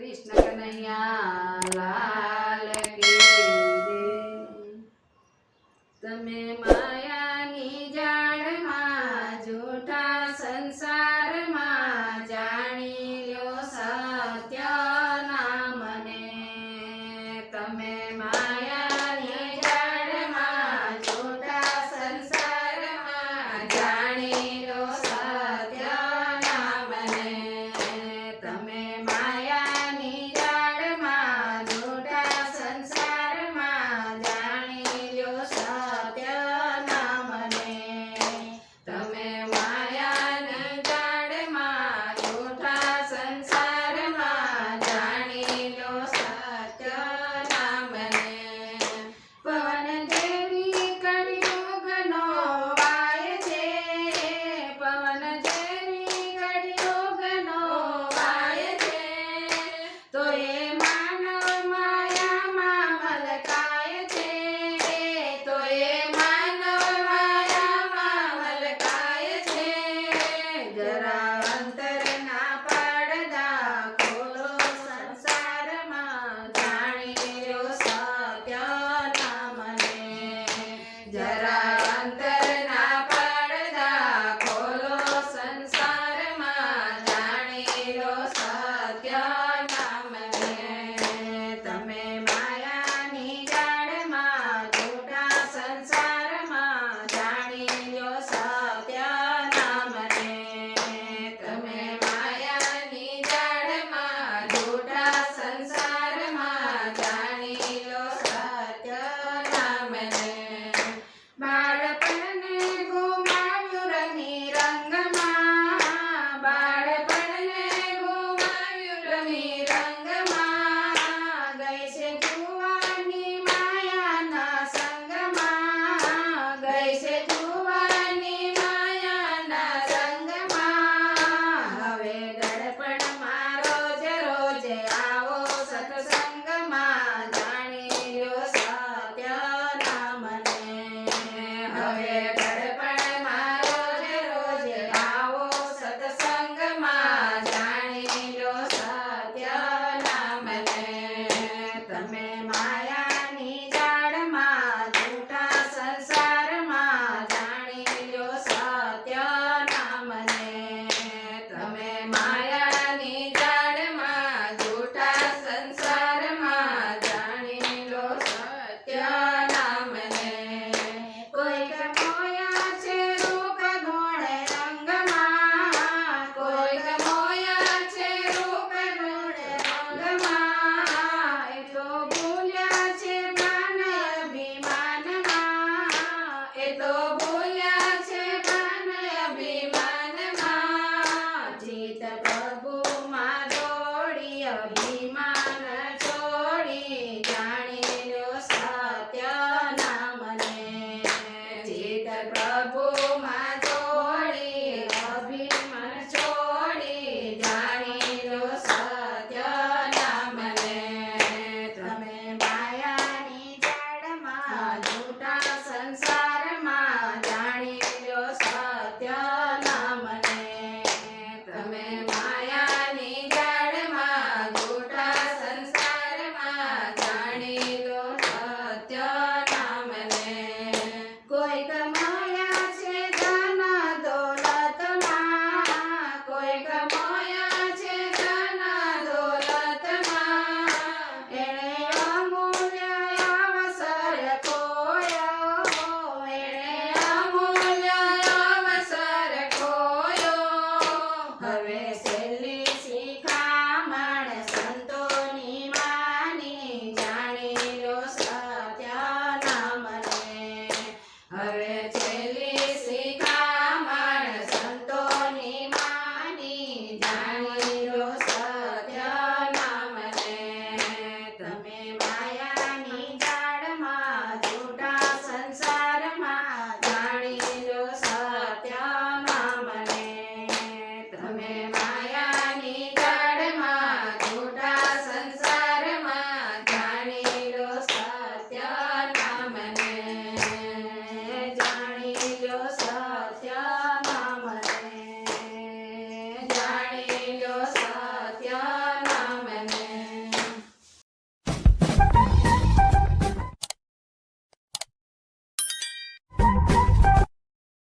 કૃષ્ણ કનૈયા લાલ કી જય। તમે માયાની જાળમાં જૂઠા સંસારમાં જાણી લ્યો સત્યના મને। તમે માયાની જાળમાં જૂઠા સંસારમાં જાણી લ્યો સત્યના મને। તમે માયાની જાળમાં જૂઠા સંસારમાં જાણી લ્યો સત્યના મને। તમે માયાની જાળમાં જૂઠા સંસારમાં જાણી લ્યો સત્યના મને। પવન જેવી કળિયુગનો વાય છે, પવન જેવી કળિયુગનો વાય છે, તો એ માનવ માયામાં મલકાય છે, તો એ માનવ માયામાં મલકાય છે। જરા અંતરના પડદા ખોલો સંસારમાં જાણી લ્યો સત્યના મને। જરા અંતરના પડદા ખોલો સંસારમાં જાણી લ્યો સત્યના મને। તમે માયાની જાળમાં જૂઠા સંસારમાં જાણી લ્યો સત્યના મને। તમે માયાની જાળમાં જૂઠા સંસારમાં જાણી લ્યો સત્યના મને। બાળપણને ગુમાવ્યું રમી રંગમાં, બાળપણને ગુમાવ્યું રમી રંગમાં,